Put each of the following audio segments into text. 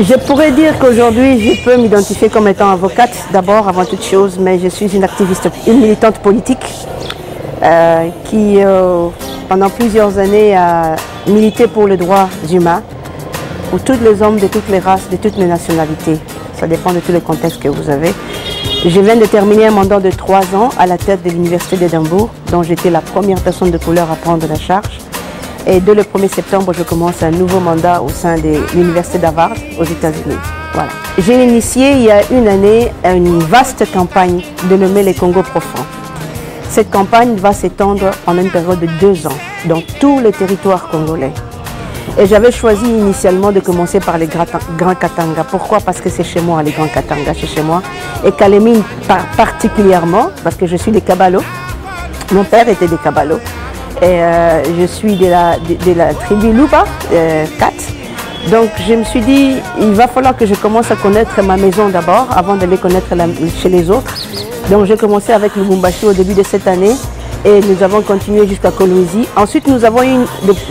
Je pourrais dire qu'aujourd'hui, je peux m'identifier comme étant avocate d'abord, avant toute chose, mais je suis une activiste, une militante politique qui, pendant plusieurs années, a milité pour les droits humains, pour tous les hommes de toutes les races, de toutes les nationalités. Ça dépend de tous les contextes que vous avez. Je viens de terminer un mandat de 3 ans à la tête de l'Université d'Édimbourg, dont j'étais la première personne de couleur à prendre la charge. Et dès le 1er septembre, je commence un nouveau mandat au sein de l'Université d'Harvard aux États-Unis. Voilà. J'ai initié il y a une année une vaste campagne dénommée les Congo profonds. Cette campagne va s'étendre en une période de 2 ans dans tous les territoires congolais. Et j'avais choisi initialement de commencer par les Grands Katanga. Pourquoi? Parce que c'est chez moi, les Grands Katanga, c'est chez moi. Et Kalemie particulièrement, parce que je suis des Kabalo. Mon père était des Kabalo. Et je suis de la tribu Luba, 4. Donc je me suis dit, il va falloir que je commence à connaître ma maison d'abord, avant d'aller connaître chez les autres. Donc j'ai commencé avec le Lubumbashi au début de cette année et nous avons continué jusqu'à Kolwezi. Ensuite nous avons eu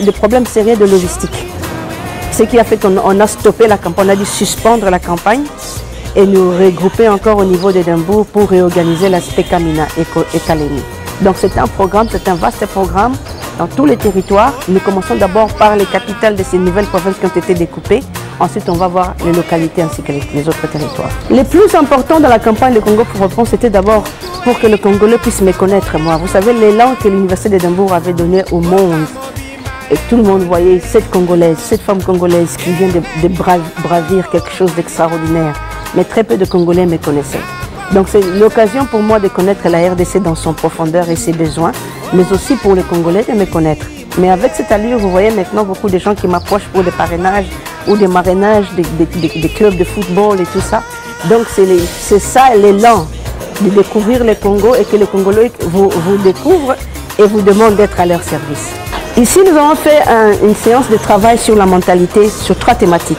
des problèmes sérieux de logistique. Ce qui a fait qu'on a stoppé la campagne, on a dû suspendre la campagne et nous regrouper encore au niveau d'Édimbourg pour réorganiser l'aspect Kamina et Kalemie. Donc c'est un programme, c'est un vaste programme dans tous les territoires. Nous commençons d'abord par les capitales de ces nouvelles provinces qui ont été découpées. Ensuite, on va voir les localités ainsi que les autres territoires. Les plus importants dans la campagne de Congo profond, c'était d'abord pour que le Congolais puisse me connaître, moi. Vous savez, l'élan que l'Université d'Édimbourg avait donné au monde. Et tout le monde voyait cette Congolaise, cette femme congolaise qui vient de bravir quelque chose d'extraordinaire. Mais très peu de Congolais me connaissaient. Donc c'est l'occasion pour moi de connaître la RDC dans son profondeur et ses besoins, mais aussi pour les Congolais de me connaître. Mais avec cette allure, vous voyez maintenant beaucoup de gens qui m'approchent pour des parrainages ou des marrainages des clubs de football et tout ça. Donc c'est ça l'élan de découvrir le Congo et que les Congolais vous découvrent et vous demandent d'être à leur service. Ici, nous avons fait une séance de travail sur la mentalité, sur 3 thématiques.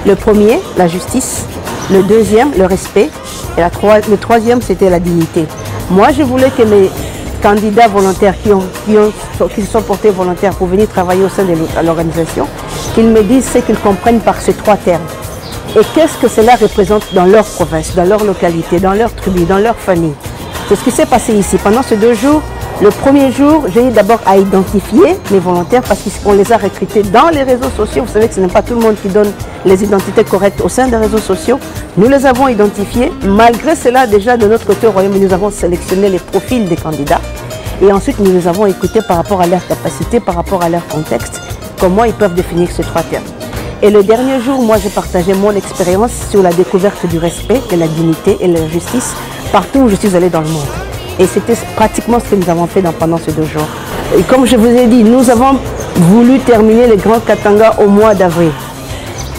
Le premier, la justice. Le deuxième, le respect. Et le troisième, c'était la dignité. Moi, je voulais que mes candidats volontaires qui se sont portés volontaires pour venir travailler au sein de l'organisation, qu'ils me disent ce qu'ils comprennent par ces 3 termes. Et qu'est-ce que cela représente dans leur province, dans leur localité, dans leur tribu, dans leur famille. C'est ce qui s'est passé ici. Pendant ces 2 jours, le premier jour, j'ai eu d'abord à identifier mes volontaires parce qu'on les a recrutés dans les réseaux sociaux. Vous savez que ce n'est pas tout le monde qui donne les identités correctes au sein des réseaux sociaux. Nous les avons identifiés. Malgré cela, déjà de notre côté au Royaume, nous avons sélectionné les profils des candidats. Et ensuite, nous les avons écoutés par rapport à leur capacité, par rapport à leur contexte, comment ils peuvent définir ces 3 termes. Et le dernier jour, moi, j'ai partagé mon expérience sur la découverte du respect, de la dignité et de la justice partout où je suis allée dans le monde. Et c'était pratiquement ce que nous avons fait pendant ces 2 jours. Et comme je vous ai dit, nous avons voulu terminer les Grands Katanga au mois d'avril.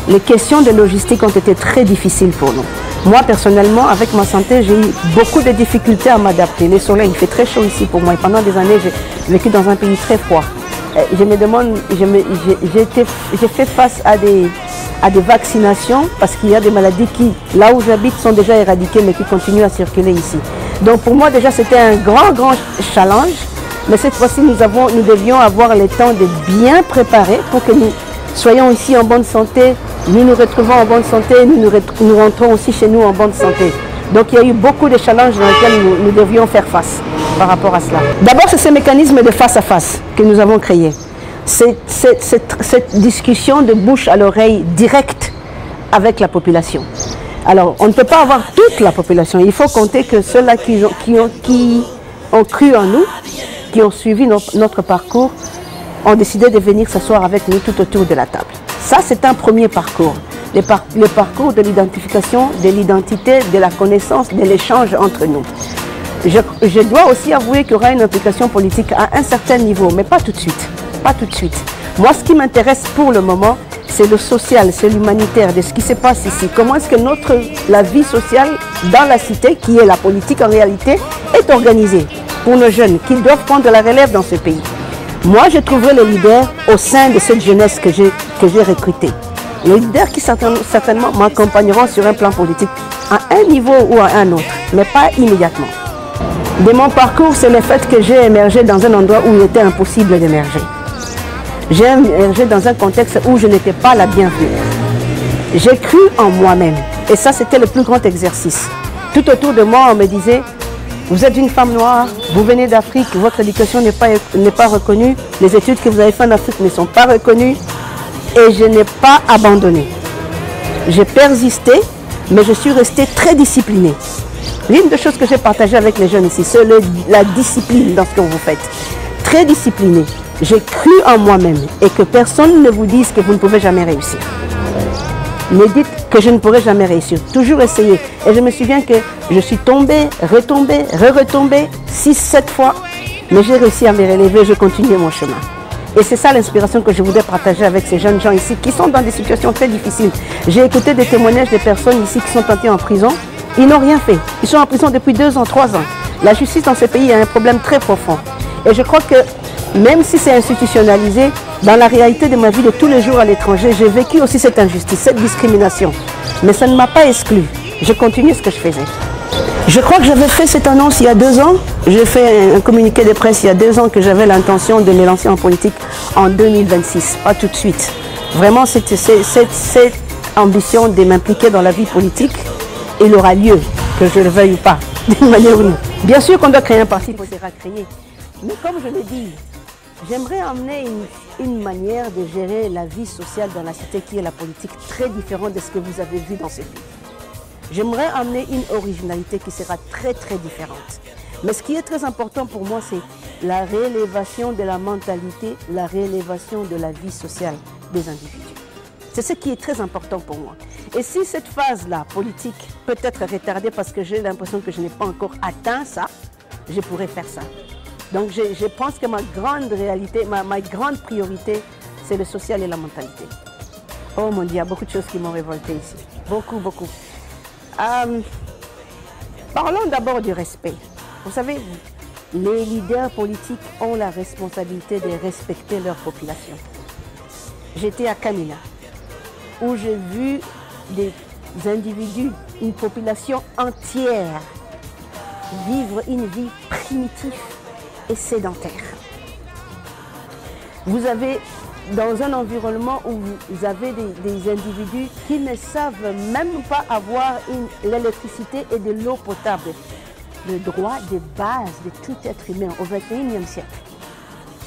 Les questions de logistique ont été très difficiles pour nous. Moi, personnellement, avec ma santé, j'ai eu beaucoup de difficultés à m'adapter. Le soleil, il fait très chaud ici pour moi. Et pendant des années, j'ai vécu dans un pays très froid. Je me demande, j'ai fait face à des vaccinations parce qu'il y a des maladies qui, là où j'habite, sont déjà éradiquées mais qui continuent à circuler ici. Donc pour moi déjà c'était un grand challenge, mais cette fois-ci nous devions avoir le temps de bien préparer pour que nous soyons ici en bonne santé, nous nous retrouvons en bonne santé, nous rentrons aussi chez nous en bonne santé. Donc il y a eu beaucoup de challenges dans lesquels nous devions faire face par rapport à cela. D'abord c'est ce mécanisme de face à face que nous avons créé. Cette discussion de bouche à l'oreille directe avec la population. Alors, on ne peut pas avoir toute la population. Il faut compter que ceux-là qui ont cru en nous, qui ont suivi notre parcours, ont décidé de venir s'asseoir avec nous tout autour de la table. Ça, c'est un premier parcours. Le parcours de l'identification, de l'identité, de la connaissance, de l'échange entre nous. Je dois aussi avouer qu'il y aura une implication politique à un certain niveau, mais pas tout de suite. Pas tout de suite. Moi, ce qui m'intéresse pour le moment, c'est le social, c'est l'humanitaire, de ce qui se passe ici. Comment est-ce que la vie sociale dans la cité, qui est la politique en réalité, est organisée pour nos jeunes qui doivent prendre la relève dans ce pays. Moi, je trouverai les leaders au sein de cette jeunesse que j'ai recrutée. Les leaders qui certainement m'accompagneront sur un plan politique à un niveau ou à un autre, mais pas immédiatement. De mon parcours, c'est le fait que j'ai émergé dans un endroit où il était impossible d'émerger. J'ai émergé dans un contexte où je n'étais pas la bienvenue. J'ai cru en moi-même. Et ça, c'était le plus grand exercice. Tout autour de moi, on me disait, vous êtes une femme noire, vous venez d'Afrique, votre éducation n'est pas reconnue, les études que vous avez faites en Afrique ne sont pas reconnues. Et je n'ai pas abandonné. J'ai persisté, mais je suis restée très disciplinée. L'une des choses que j'ai partagées avec les jeunes ici, c'est la discipline dans ce que vous faites. Très disciplinée. J'ai cru en moi-même et que personne ne vous dise que vous ne pouvez jamais réussir. Ne dites que je ne pourrai jamais réussir. Toujours essayer. Et je me souviens que je suis tombée, retombée, retombée 6-7 fois. Mais j'ai réussi à me relever, je continue mon chemin. Et c'est ça l'inspiration que je voudrais partager avec ces jeunes gens ici qui sont dans des situations très difficiles. J'ai écouté des témoignages de personnes ici qui sont entrées en prison. Ils n'ont rien fait. Ils sont en prison depuis 2 ans, 3 ans. La justice dans ce pays a un problème très profond. Et je crois que même si c'est institutionnalisé, dans la réalité de ma vie de tous les jours à l'étranger, j'ai vécu aussi cette injustice, cette discrimination. Mais ça ne m'a pas exclu. Je continue ce que je faisais. Je crois que j'avais fait cette annonce il y a 2 ans. J'ai fait un communiqué de presse il y a 2 ans que j'avais l'intention de me lancer en politique en 2026, pas tout de suite. Vraiment, cette ambition de m'impliquer dans la vie politique, il aura lieu, que je le veuille ou pas, d'une manière ou d'une autre. Bien sûr qu'on doit créer un parti qui sera créé. Mais comme je l'ai dit, j'aimerais amener une manière de gérer la vie sociale dans la cité qui est la politique très différente de ce que vous avez vu dans ce pays. J'aimerais amener une originalité qui sera très très différente. Mais ce qui est très important pour moi, c'est la réélévation de la mentalité, la réélévation de la vie sociale des individus. C'est ce qui est très important pour moi. Et si cette phase-là, politique, peut être retardée parce que j'ai l'impression que je n'ai pas encore atteint ça, je pourrais faire ça. Donc je pense que ma grande réalité, ma grande priorité, c'est le social et la mentalité. Oh mon Dieu, il y a beaucoup de choses qui m'ont révolté ici. Beaucoup, beaucoup. Parlons d'abord du respect. Vous savez, les leaders politiques ont la responsabilité de respecter leur population. J'étais à Kamina, où j'ai vu des individus, une population entière, vivre une vie primitive et sédentaire. Vous avez, dans un environnement où vous avez des individus qui ne savent même pas avoir l'électricité et de l'eau potable, le droit de base de tout être humain au XXIe siècle.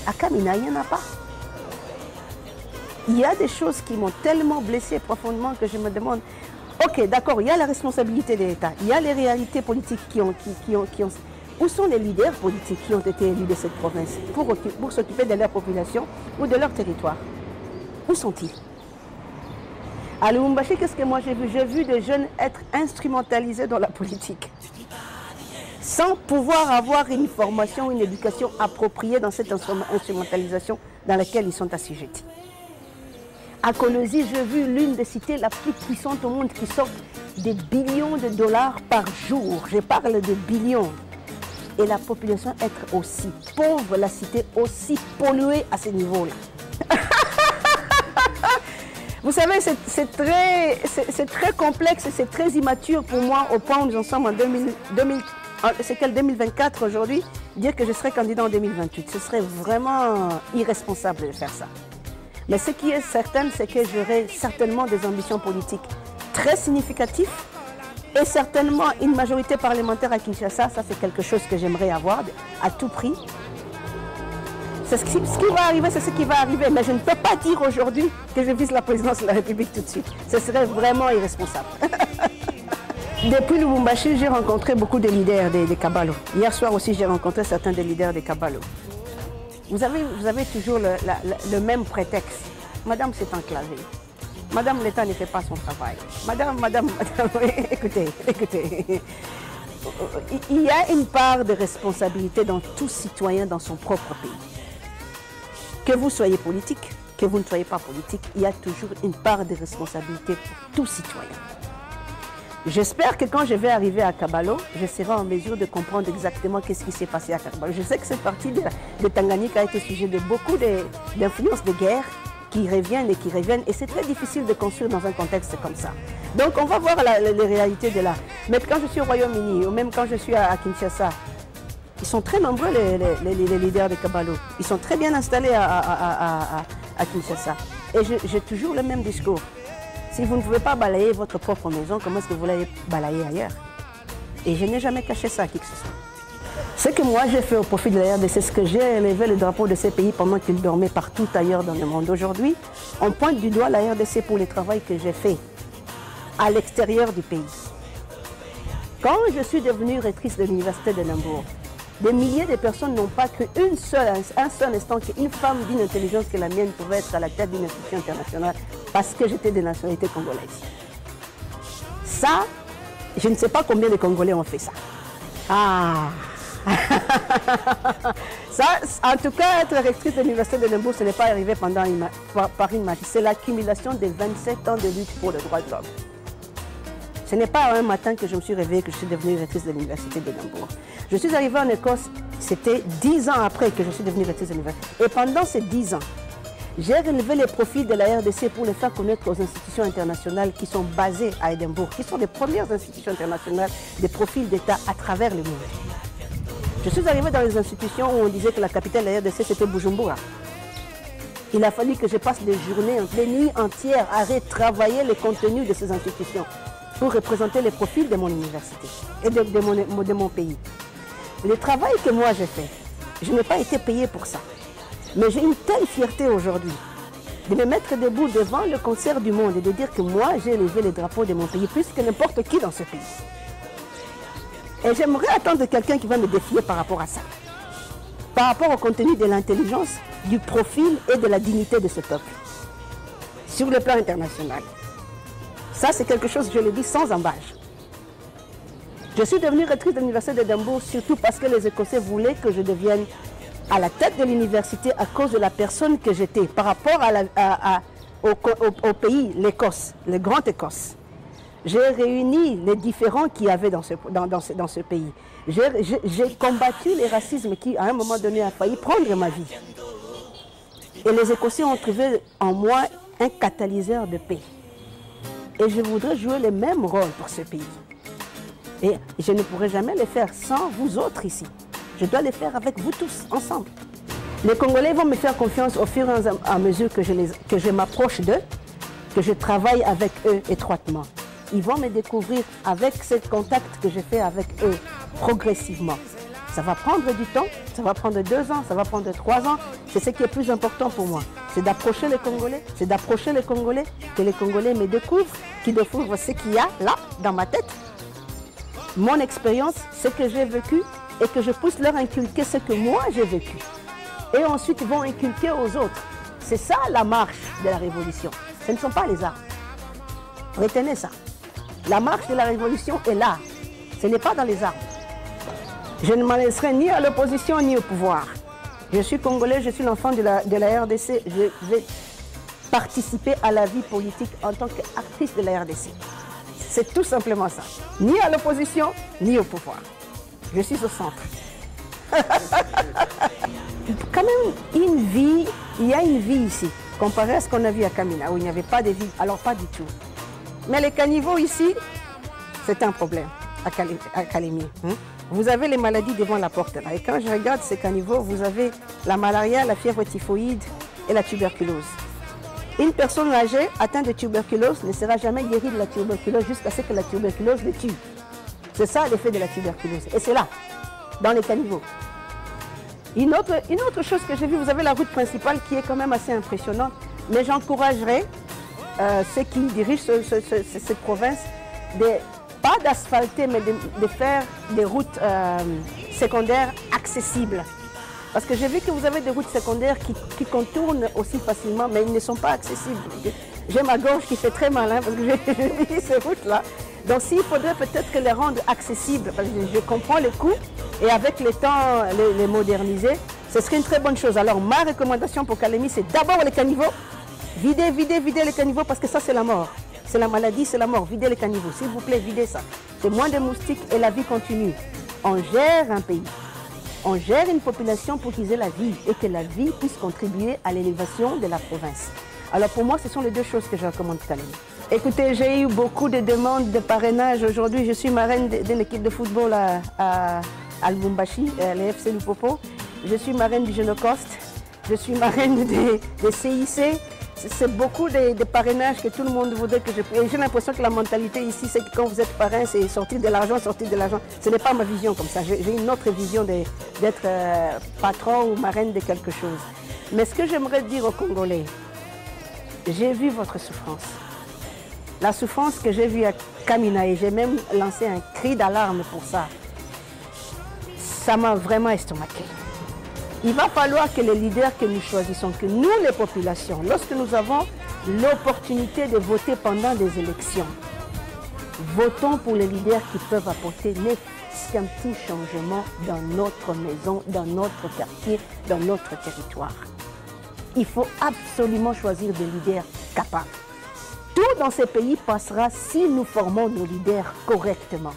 À Kamina, il n'y en a pas. Il y a des choses qui m'ont tellement blessé profondément que je me demande, ok, d'accord, il y a la responsabilité de l'État, il y a les réalités politiques qui ont... Où sont les leaders politiques qui ont été élus de cette province pour s'occuper de leur population ou de leur territoire? Où sont-ils? À Lubumbashi, qu'est-ce que moi j'ai vu? J'ai vu des jeunes être instrumentalisés dans la politique, sans pouvoir avoir une formation, une éducation appropriée dans cette instrumentalisation dans laquelle ils sont assujettis. À Kolwezi, j'ai vu l'une des cités la plus puissante au monde qui sort des billions de dollars par jour. Je parle de billions. Et la population être aussi pauvre, la cité aussi polluée à ce niveau-là. Vous savez, c'est très complexe et c'est très immature pour moi au point où nous en sommes en 2024 aujourd'hui, dire que je serai candidat en 2028. Ce serait vraiment irresponsable de faire ça. Mais ce qui est certain, c'est que j'aurai certainement des ambitions politiques très significatives et certainement une majorité parlementaire à Kinshasa. Ça, c'est quelque chose que j'aimerais avoir à tout prix. Ce qui va arriver, c'est ce qui va arriver. Mais je ne peux pas dire aujourd'hui que je vise la présidence de la République tout de suite. Ce serait vraiment irresponsable. Depuis Lubumbashi, j'ai rencontré beaucoup de leaders des Kabalo. Hier soir aussi, j'ai rencontré certains des leaders des Kabalo. Vous avez toujours le même prétexte. Madame s'est enclavée. Madame, l'État ne fait pas son travail. Madame, écoutez. Il y a une part de responsabilité dans tout citoyen dans son propre pays. Que vous soyez politique, que vous ne soyez pas politique, il y a toujours une part de responsabilité pour tout citoyen. J'espère que quand je vais arriver à Kabalo, je serai en mesure de comprendre exactement qu'est-ce qui s'est passé à Kabalo. Je sais que cette partie de Tanganyika a été sujet de beaucoup d'influences de guerre qui reviennent, et c'est très difficile de construire dans un contexte comme ça. Donc on va voir les réalités de là. Mais quand je suis au Royaume-Uni, ou même quand je suis à Kinshasa, ils sont très nombreux les leaders de Kabalo. Ils sont très bien installés à Kinshasa. Et j'ai toujours le même discours. Si vous ne pouvez pas balayer votre propre maison, comment est-ce que vous l'allez balayer ailleurs? Et je n'ai jamais caché ça à qui que ce soit. Ce que moi j'ai fait au profit de la RDC, c'est ce que j'ai élevé le drapeau de ces pays pendant qu'ils dormaient partout ailleurs dans le monde. Aujourd'hui, on pointe du doigt la RDC pour le travail que j'ai fait à l'extérieur du pays. Quand je suis devenue rectrice de l'université de Nambour, des milliers de personnes n'ont pas cru un seul instant qu'une femme d'une intelligence que la mienne pouvait être à la tête d'une institution internationale parce que j'étais de nationalité congolaise. Ça, je ne sais pas combien de Congolais ont fait ça. Ah ça, en tout cas, être rectrice de l'université de Nambour, ce n'est pas arrivé par une magie. C'est l'accumulation des 27 ans de lutte pour le droit de l'homme. Ce n'est pas un matin que je me suis réveillée que je suis devenue rectrice de l'université de Nambour. Je suis arrivée en Écosse, c'était 10 ans après que je suis devenue rectrice de l'université. Et pendant ces 10 ans, j'ai relevé les profils de la RDC pour les faire connaître aux institutions internationales qui sont basées à Édimbourg, qui sont les premières institutions internationales des profils d'État à travers le monde. Je suis arrivée dans les institutions où on disait que la capitale de la RDC c'était Bujumbura. Il a fallu que je passe des journées, des nuits entières à retravailler le contenu de ces institutions pour représenter les profils de mon université et de mon pays. Le travail que moi j'ai fait, je n'ai pas été payée pour ça. Mais j'ai une telle fierté aujourd'hui de me mettre debout devant le concert du monde et de dire que moi j'ai élevé les drapeaux de mon pays plus que n'importe qui dans ce pays. Et j'aimerais attendre quelqu'un qui va me défier par rapport à ça. Par rapport au contenu de l'intelligence, du profil et de la dignité de ce peuple. Sur le plan international. Ça c'est quelque chose, je le dis sans embâche. Je suis devenue rectrice de l'université d'Édimbourg surtout parce que les Écossais voulaient que je devienne à la tête de l'université à cause de la personne que j'étais par rapport au pays, l'Écosse, le Grand Écosse. J'ai réuni les différents qu'il y avait dans ce pays. J'ai combattu les racismes qui, à un moment donné, a failli prendre ma vie. Et les Écossais ont trouvé en moi un catalyseur de paix. Et je voudrais jouer le même rôle pour ce pays. Et je ne pourrai jamais le faire sans vous autres ici. Je dois le faire avec vous tous, ensemble. Les Congolais vont me faire confiance au fur et à mesure que je m'approche d'eux, que je travaille avec eux étroitement. Ils vont me découvrir avec ce contact que j'ai fait avec eux progressivement. Ça va prendre du temps, ça va prendre 2 ans, ça va prendre 3 ans. C'est ce qui est plus important pour moi. C'est d'approcher les Congolais, que les Congolais me découvrent, qu'ils découvrent ce qu'il y a là, dans ma tête. Mon expérience, ce que j'ai vécu, et que je puisse leur inculquer ce que moi j'ai vécu. Et ensuite, ils vont inculquer aux autres. C'est ça la marche de la révolution. Ce ne sont pas les armes. Retenez ça. La marche de la révolution est là. Ce n'est pas dans les armes. Je ne m'en laisserai ni à l'opposition ni au pouvoir. Je suis congolais, je suis l'enfant de la RDC. Je vais participer à la vie politique en tant qu'actrice de la RDC. C'est tout simplement ça. Ni à l'opposition, ni au pouvoir. Je suis au centre. Quand même, il y a une vie ici, comparé à ce qu'on a vu à Kamina, où il n'y avait pas de vie. Alors, pas du tout. Mais les caniveaux ici, c'est un problème à Calémie. Vous avez les maladies devant la porte. Là. Et quand je regarde ces caniveaux, vous avez la malaria, la fièvre typhoïde et la tuberculose. Une personne âgée atteinte de tuberculose ne sera jamais guérie de la tuberculose jusqu'à ce que la tuberculose le tue. C'est ça l'effet de la tuberculose. Et c'est là, dans les caniveaux. Une autre chose que j'ai vue, vous avez la route principale qui est quand même assez impressionnante, mais j'encouragerais ceux qui dirigent cette province, pas d'asphalter, mais de faire des routes secondaires accessibles. Parce que j'ai vu que vous avez des routes secondaires qui contournent aussi facilement, mais ils ne sont pas accessibles. J'ai ma gorge qui fait très mal, hein, parce que j'ai vu ces routes-là. Donc s'il faudrait peut-être les rendre accessibles, parce que je comprends les coûts, et avec le temps les moderniser, ce serait une très bonne chose. Alors ma recommandation pour Calémie, c'est d'abord les caniveaux. Videz les caniveaux, parce que ça c'est la mort. C'est la maladie, c'est la mort. Videz les caniveaux, s'il vous plaît, videz ça. C'est moins de moustiques et la vie continue. On gère un pays. On gère une population pour qu'ils aient la vie et que la vie puisse contribuer à l'élévation de la province. Alors pour moi, ce sont les 2 choses que je recommande Calémie. Écoutez, j'ai eu beaucoup de demandes de parrainage. Aujourd'hui, je suis marraine d'une équipe de football à Lubumbashi, le FC Lupopo. Je suis marraine du Genocost. Je suis marraine des CIC. c'est beaucoup de parrainages que tout le monde voudrait que je prenne. J'ai l'impression que la mentalité ici, c'est que quand vous êtes parrain, c'est sortir de l'argent, sortir de l'argent. Ce n'est pas ma vision comme ça. J'ai une autre vision d'être patron ou marraine de quelque chose. Mais ce que j'aimerais dire aux Congolais, j'ai vu votre souffrance. La souffrance que j'ai vue à Kamina, et j'ai même lancé un cri d'alarme pour ça. Ça m'a vraiment estomaqué. Il va falloir que les leaders que nous choisissons, que nous les populations, lorsque nous avons l'opportunité de voter pendant des élections, votons pour les leaders qui peuvent apporter un petit changement dans notre maison, dans notre quartier, dans notre territoire. Il faut absolument choisir des leaders capables. Tout dans ces pays passera si nous formons nos leaders correctement.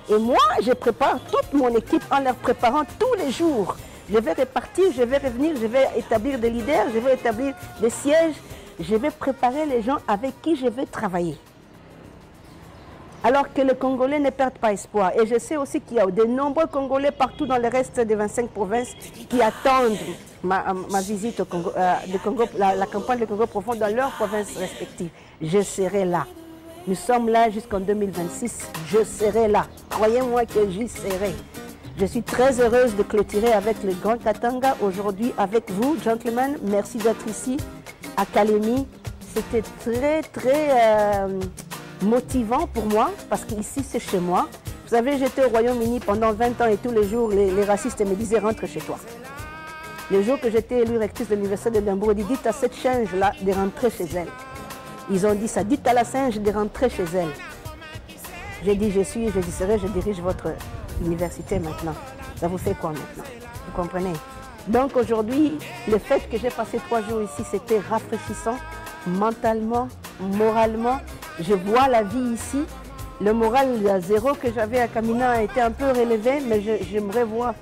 Et moi, je prépare toute mon équipe en leur préparant tous les jours. Je vais repartir, je vais revenir, je vais établir des leaders, je vais établir des sièges. Je vais préparer les gens avec qui je vais travailler. Alors que les Congolais ne perdent pas espoir. Et je sais aussi qu'il y a de nombreux Congolais partout dans le reste des 25 provinces qui attendent ma visite au Congo, la campagne de Congo profond dans leurs provinces respectives. Je serai là. Nous sommes là jusqu'en 2026. Je serai là. Croyez-moi que j'y serai. Je suis très heureuse de clôturer avec le Grand Katanga aujourd'hui avec vous, gentlemen. Merci d'être ici à Kalemi. C'était très motivant pour moi parce qu'ici c'est chez moi. Vous savez, j'étais au Royaume-Uni pendant 20 ans et tous les jours les racistes me disaient rentre chez toi. Le jour que j'étais élu rectrice de l'Université d'Edimbourg, ils dites à cette singe-là de rentrer chez elle. Ils ont dit ça, dites à la singe de rentrer chez elle. J'ai dit je suis, je serai, je dirige votre université maintenant. Ça vous fait quoi maintenant? Vous comprenez? Donc aujourd'hui, le fait que j'ai passé 3 jours ici, c'était rafraîchissant, mentalement, moralement. Je vois la vie ici. Le moral à zéro que j'avais à Kamina a été un peu relevé, mais j'aimerais voir